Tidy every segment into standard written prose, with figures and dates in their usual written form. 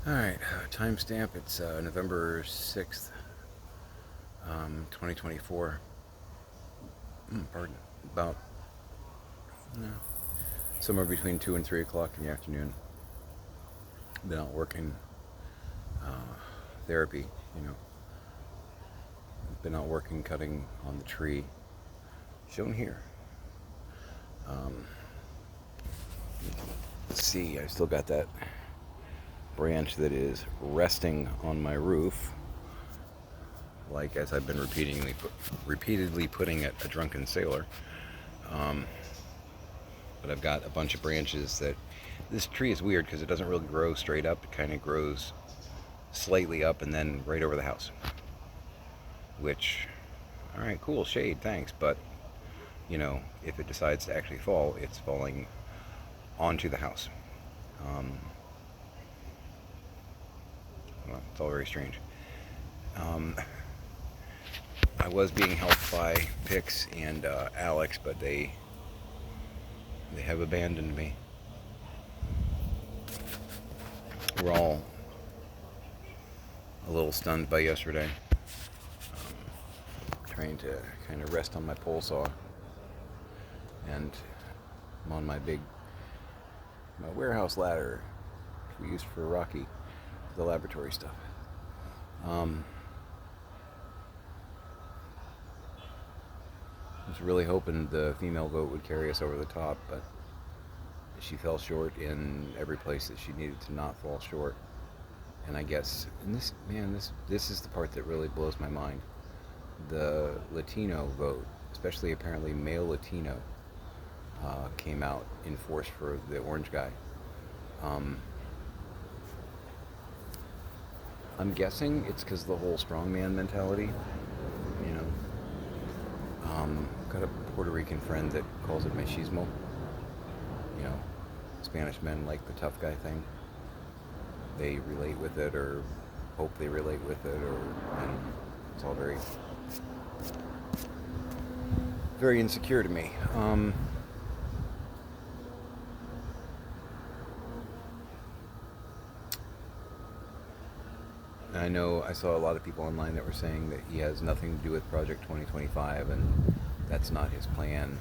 Alright, timestamp, it's November 6th, 2024. Pardon. About no, somewhere between 2 and 3 o'clock in the afternoon. Been out working therapy, you know. Been out working, cutting on the tree. Shown here. Um, let's see, I still got that branch that is resting on my roof. Like as I've been repeatedly putting it, a drunken sailor. Um, but I've got a bunch of branches that this tree is weird because it doesn't really grow straight up. It kind of grows slightly up and then right over the house. Which, all right, cool, shade, thanks. But, you know, if it decides to actually fall, it's falling onto the house. Um, well, it's all very strange. Um, I was being helped by Pix and Alex, but they have abandoned me. We're all a little stunned by yesterday. Trying to kind of rest on my pole saw, and I'm on my warehouse ladder we used for Rocky, the laboratory stuff. I was really hoping the female goat would carry us over the top, but she fell short in every place that she needed to not fall short. And I guess, and this is the part that really blows my mind. The Latino vote, especially apparently male Latino, came out in force for the orange guy. Um, I'm guessing it's because of the whole strongman mentality. You know, got a Puerto Rican friend that calls it machismo. You know, Spanish men like the tough guy thing. They relate with it, or hope they relate with it, and it's all very insecure to me. I know I saw a lot of people online that were saying that he has nothing to do with Project 2025, and that's not his plan.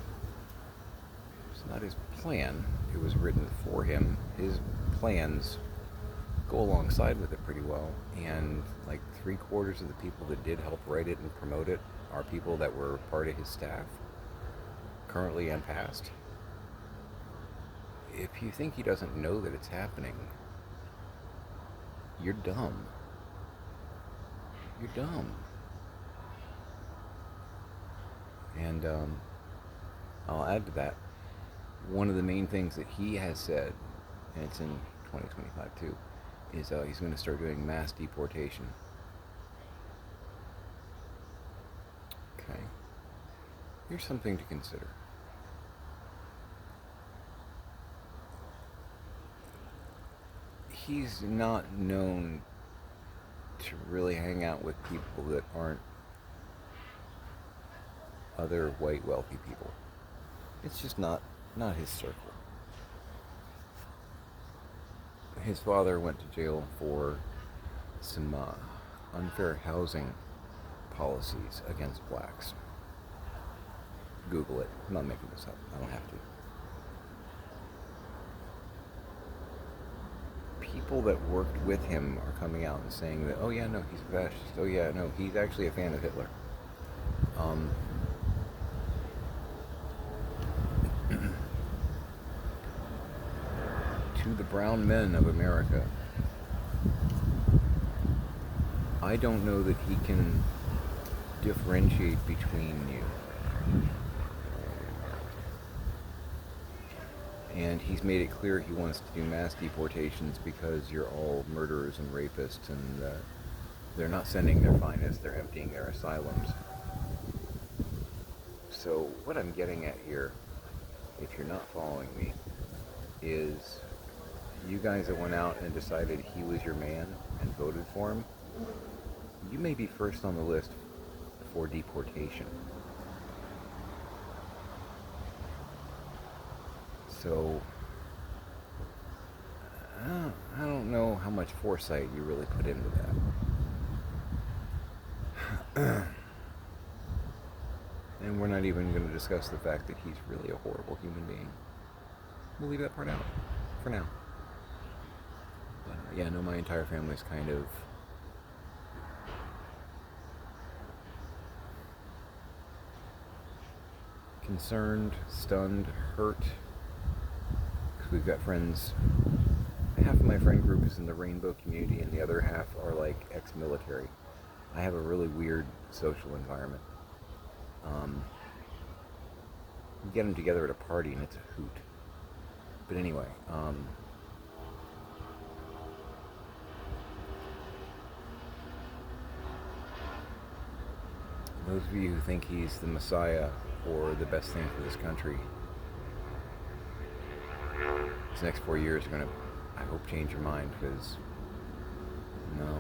It's not his plan. It was written for him. His plans go alongside with it pretty well, and like 3/4 of the people that did help write it and promote it are people that were part of his staff, currently and past. If you think he doesn't know that it's happening, you're dumb. You're dumb. And I'll add to that. One of the main things that he has said, and it's in 2025 too, is he's going to start doing mass deportation. Okay. Here's something to consider. He's not known to really hang out with people that aren't other white wealthy people. It's just not his circle. His father went to jail for some unfair housing policies against blacks. Google it. I'm not making this up. I don't have to. People that worked with him are coming out and saying that, oh yeah, no, he's a fascist. Oh yeah, no, he's actually a fan of Hitler. Um, to the brown men of America, I don't know that he can differentiate between you. And he's made it clear he wants to do mass deportations because you're all murderers and rapists, and they're not sending their finest, they're emptying their asylums. So what I'm getting at here, if you're not following me, is you guys that went out and decided he was your man and voted for him, you may be first on the list for deportation. So I don't know how much foresight you really put into that. And we're not even going to discuss the fact that he's really a horrible human being. We'll leave that part out for now. But yeah, no, my entire family's kind of concerned, stunned, hurt. Because we've got friends. Half of my friend group is in the rainbow community, and the other half are like ex-military. I have a really weird social environment. You get them together at a party, and it's a hoot. But anyway, those of you who think he's the Messiah or the best thing for this country, these next 4 years are going to, I hope, change your mind, because no.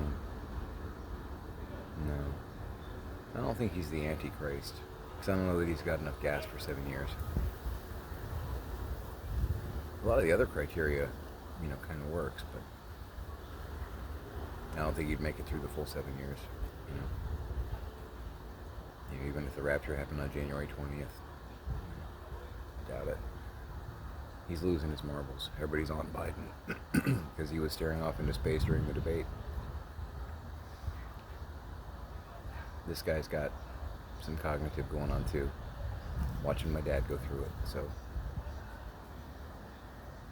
I don't think he's the Antichrist, because I don't know that he's got enough gas for 7 years. A lot of the other criteria, kind of works, but I don't think he'd make it through the full 7 years, even if the rapture happened on January 20th. Doubt it. He's losing his marbles. Everybody's on Biden because he was staring off into space during the debate. This guy's got some cognitive going on too. Watching my dad go through it.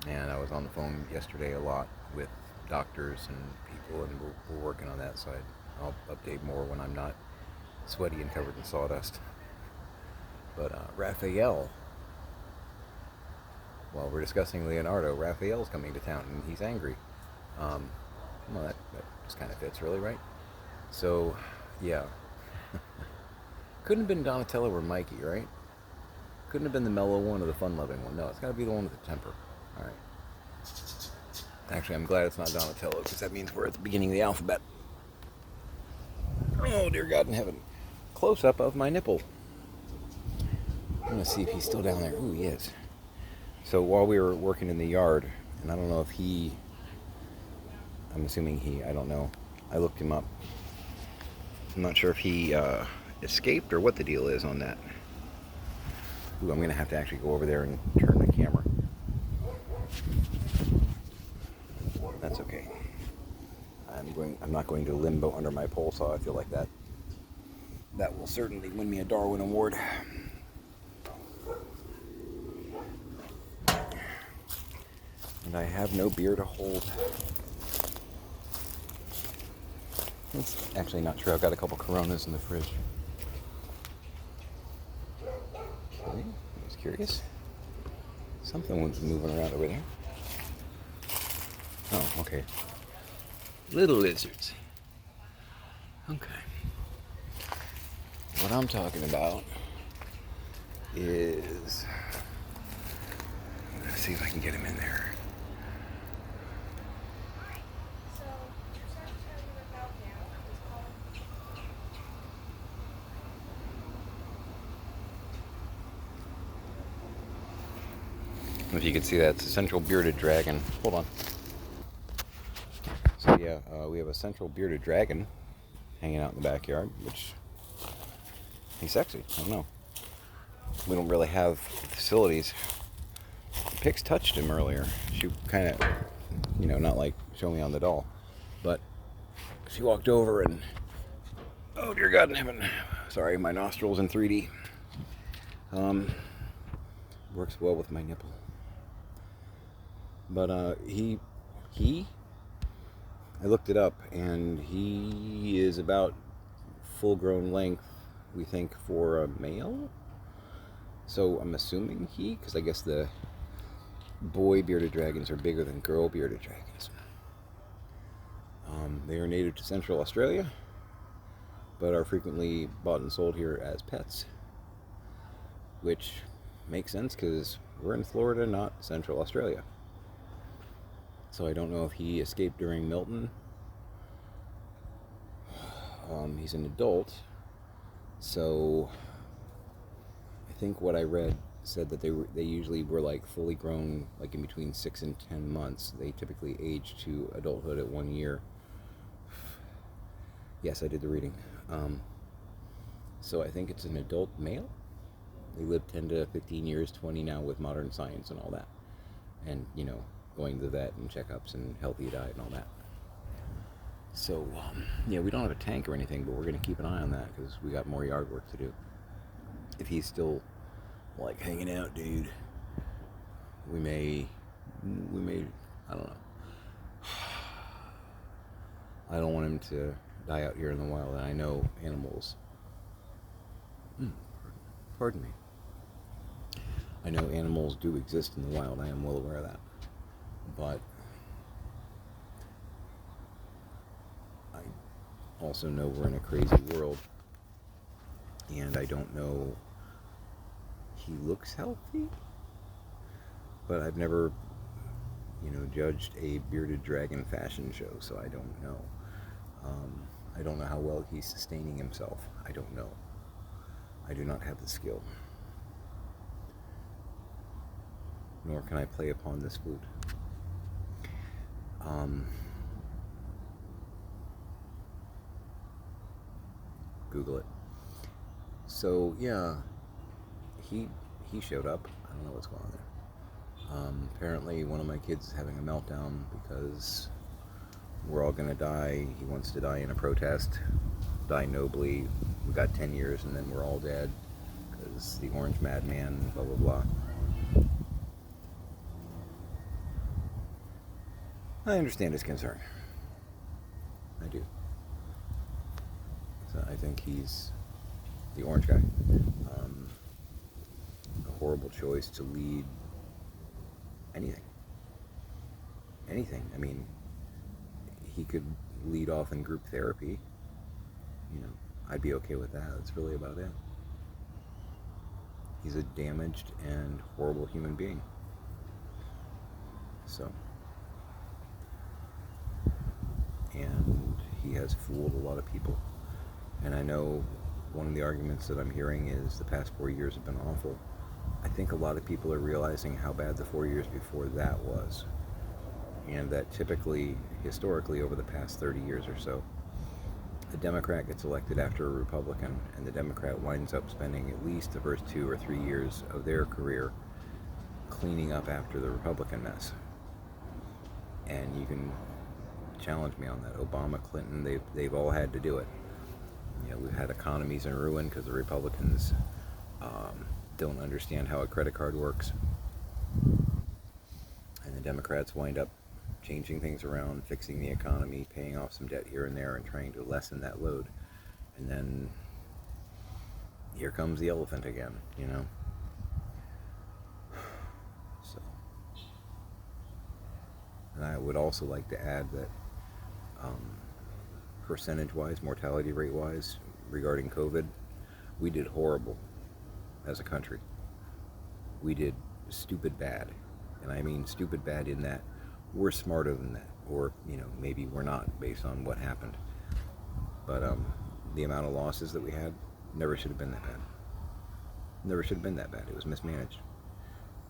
And I was on the phone yesterday a lot with doctors and people, and we're working on that side. I'll update more when I'm not sweaty and covered in sawdust. But Raphael, while we're discussing Leonardo, Raphael's coming to town, and he's angry. Well, that just kind of fits, really, right? So, yeah. Couldn't have been Donatello or Mikey, right? Couldn't have been the mellow one or the fun-loving one. No, it's got to be the one with the temper. All right. Actually, I'm glad it's not Donatello, because that means we're at the beginning of the alphabet. Oh, dear God in heaven. Close-up of my nipple. I'm going to see if he's still down there. Ooh, he is. So while we were working in the yard, and I don't know if I'm assuming I don't know. I looked him up. I'm not sure if he escaped or what the deal is on that. Ooh, I'm going to have to actually go over there and turn the camera. That's okay. I'm not going to limbo under my pole saw. I feel like that will certainly win me a Darwin Award. And I have no beer to hold. That's actually not true. I've got a couple Coronas in the fridge. Okay, I was curious. Something was moving around over there. Oh, okay. Little lizards. Okay. What I'm talking about is... Let's see if I can get him in there. If you can see that, it's a central bearded dragon. Hold on. So yeah, we have a central bearded dragon hanging out in the backyard, which he's sexy. I don't know. We don't really have facilities. Pix touched him earlier. She kind of, not like show me on the doll, but she walked over and, oh dear God in heaven. Sorry, my nostrils in 3D. Works well with my nipple. But I looked it up, and he is about full-grown length, we think, for a male. So I'm assuming because I guess the boy bearded dragons are bigger than girl bearded dragons. They are native to Central Australia, but are frequently bought and sold here as pets, which makes sense because we're in Florida, not Central Australia. So I don't know if he escaped during Milton. He's an adult, so I think what I read said that they usually were like fully grown like in between 6 and 10 months. They typically age to adulthood at 1 year. Yes, I did the reading. So I think it's an adult male. They live 10 to 15 years, 20 now with modern science and all that. And, going to the vet and checkups and healthy diet and all that. So, yeah, we don't have a tank or anything, but we're going to keep an eye on that because we got more yard work to do. If he's still, like, hanging out, dude, we may, I don't know. I don't want him to die out here in the wild, and I know animals. Pardon me. I know animals do exist in the wild. I am well aware of that. But I also know we're in a crazy world. And I don't know. He looks healthy. But I've never, judged a bearded dragon fashion show, so I don't know. I don't know how well he's sustaining himself. I don't know. I do not have the skill. Nor can I play upon this flute. Google it. So yeah, he showed up. I don't know what's going on there. Apparently one of my kids is having a meltdown because we're all gonna die. He wants to die in a protest, die nobly. We got 10 years and then we're all dead because the orange madman, blah blah blah. I understand his concern. I do. So I think he's the orange guy. A horrible choice to lead anything. Anything. I mean, he could lead off in group therapy. I'd be okay with that. That's really about it. He's a damaged and horrible human being. So. And he has fooled a lot of people. And I know one of the arguments that I'm hearing is the past 4 years have been awful. I think a lot of people are realizing how bad the 4 years before that was. And that typically, historically, over the past 30 years or so, a Democrat gets elected after a Republican, and the Democrat winds up spending at least the first 2 or 3 years of their career cleaning up after the Republican mess. And you can challenge me on that. Obama, Clinton, they've all had to do it. We've had economies in ruin because the Republicans don't understand how a credit card works, and the Democrats wind up changing things around, fixing the economy, paying off some debt here and there, and trying to lessen that load. And then here comes the elephant again, So, and I would also like to add that percentage-wise, mortality rate-wise, regarding COVID, we did horrible as a country. We did stupid bad. And I mean stupid bad in that we're smarter than that. Or, maybe we're not based on what happened. But the amount of losses that we had never should have been that bad. Never should have been that bad. It was mismanaged.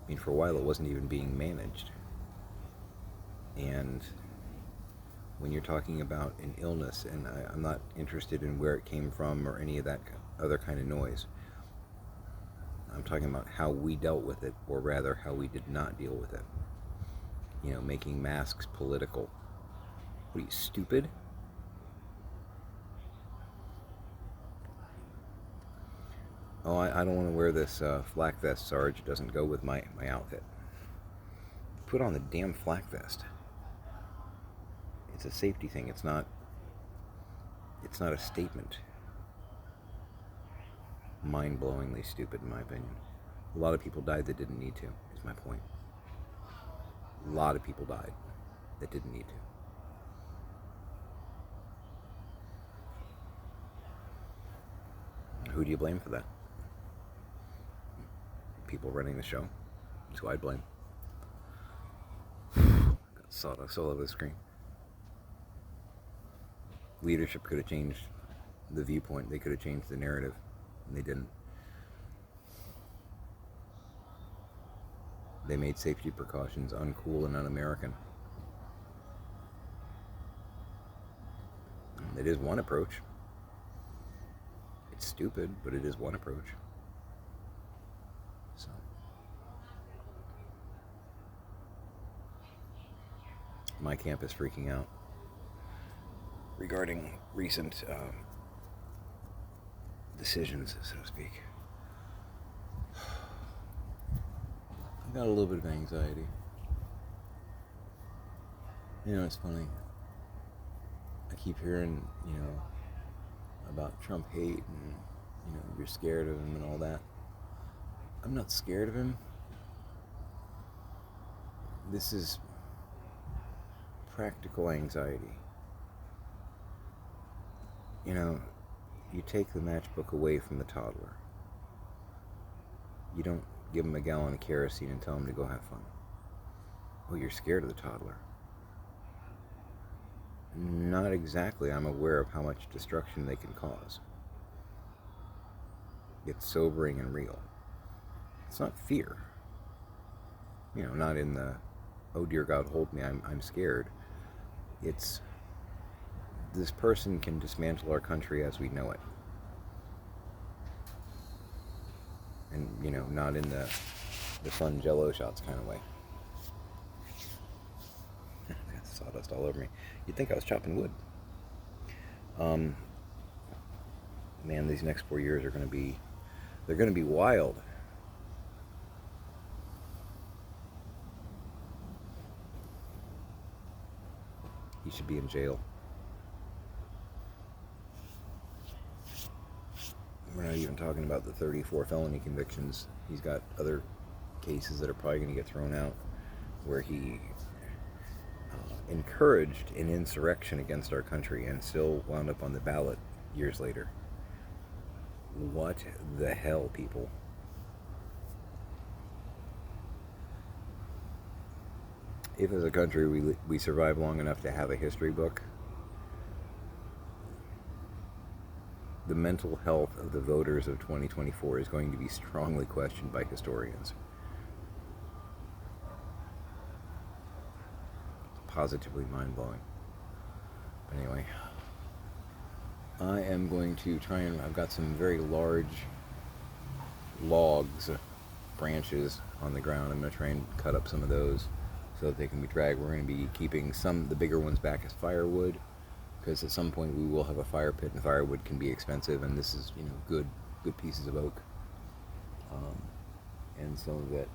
I mean, for a while it wasn't even being managed. And when you're talking about an illness, and I'm not interested in where it came from or any of that other kind of noise. I'm talking about how we dealt with it, or rather how we did not deal with it. Making masks political. What are you, stupid? Oh, I don't want to wear this flak vest, Sarge. It doesn't go with my outfit. Put on the damn flak vest. It's a safety thing. It's not a statement. Mind-blowingly stupid, in my opinion. A lot of people died that didn't need to, is my point. A lot of people died that didn't need to. Who do you blame for that? People running the show. That's who I'd blame. Got sawdust all over the screen. Leadership could have changed the viewpoint. They could have changed the narrative, and they didn't. they made safety precautions uncool and un-American. It is one approach. It's stupid, but it is one approach. So, my camp is freaking out regarding recent decisions, so to speak. I've got a little bit of anxiety. You know, it's funny. I keep hearing, about Trump hate and, you're scared of him and all that. I'm not scared of him. This is practical anxiety. You take the matchbook away from the toddler. You don't give him a gallon of kerosene and tell him to go have fun. Oh, you're scared of the toddler. Not exactly. I'm aware of how much destruction they can cause. It's sobering and real. It's not fear. Not in the, oh dear God, hold me, I'm scared. It's, this person can dismantle our country as we know it. And, not in the fun Jell-O shots kind of way. Sawdust all over me. You'd think I was chopping wood. Man, these next 4 years are going to be, they're going to be wild. He should be in jail. We're not even talking about the 34 felony convictions. He's got other cases that are probably going to get thrown out where he encouraged an insurrection against our country and still wound up on the ballot years later. What the hell, people? If as a country we survive long enough to have a history book, the mental health of the voters of 2024 is going to be strongly questioned by historians. Positively mind-blowing. But anyway, I am going to try and, I've got some very large logs, branches on the ground. I'm going to try and cut up some of those so that they can be dragged. We're going to be keeping the bigger ones back as firewood, because at some point we will have a fire pit, and firewood can be expensive, and this is, good pieces of oak. And so that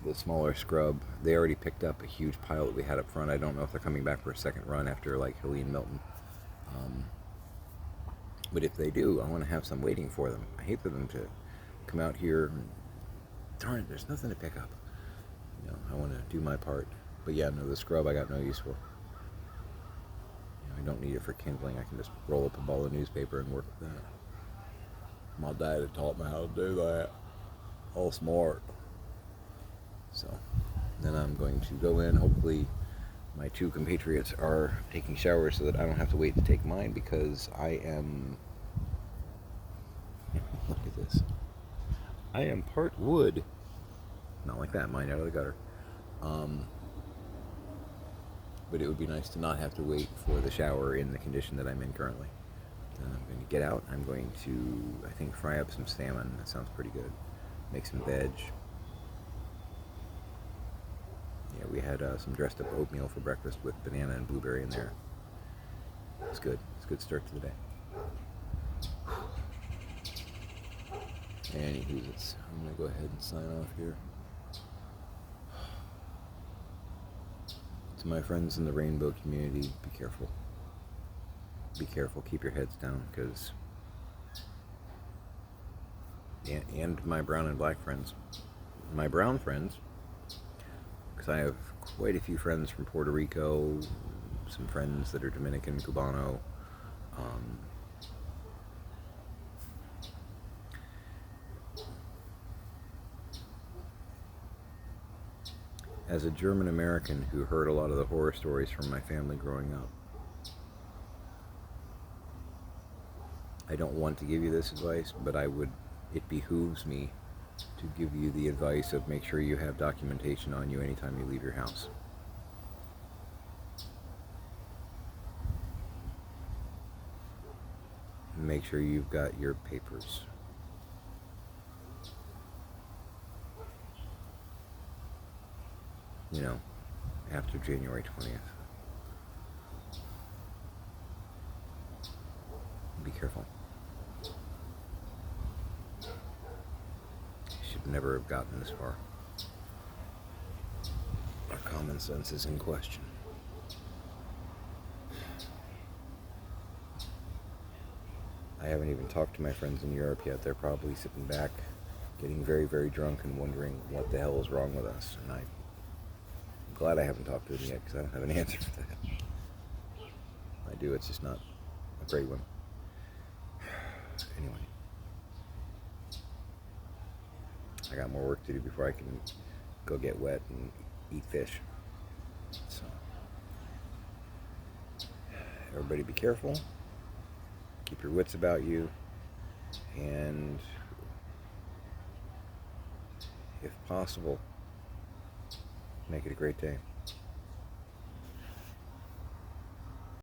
the smaller scrub, they already picked up a huge pile that we had up front. I don't know if they're coming back for a second run after like Helene Milton. But if they do, I want to have some waiting for them. I hate for them to come out here and, darn it, there's nothing to pick up. I want to do my part. But yeah, no, the scrub I got no use for. I don't need it for kindling. I can just roll up a ball of newspaper and work with that. My dad had taught me how to do that. All smart. So then I'm going to go in. Hopefully my two compatriots are taking showers so that I don't have to wait to take mine, because I am, look at this, I am part wood. Not like that, mine out of the gutter. But it would be nice to not have to wait for the shower in the condition that I'm in currently. Then I'm going to get out. I'm going to, I think, fry up some salmon. That sounds pretty good. Make some veg. Yeah, we had some dressed up oatmeal for breakfast with banana and blueberry in there. It's good. It's a good start to the day. Anywho, I'm going to go ahead and sign off here. To my friends in the rainbow community, be careful. Be careful. Keep your heads down, because... And my brown and black friends. My brown friends, because I have quite a few friends from Puerto Rico, some friends that are Dominican, Cubano. As a German American who heard a lot of the horror stories from my family growing up, I don't want to give you this advice, but it behooves me to give you the advice of make sure you have documentation on you anytime you leave your house. Make sure you've got your papers. You know, after January 20th. Be careful. Should never have gotten this far. Our common sense is in question. I haven't even talked to my friends in Europe yet. They're probably sitting back, getting very, very drunk and wondering what the hell is wrong with us. And I'm glad I haven't talked to them yet because I don't have an answer for that. I do, it's just not a great one. Anyway. I got more work to do before I can go get wet and eat fish. So, everybody be careful. Keep your wits about you. And if possible, make it a great day.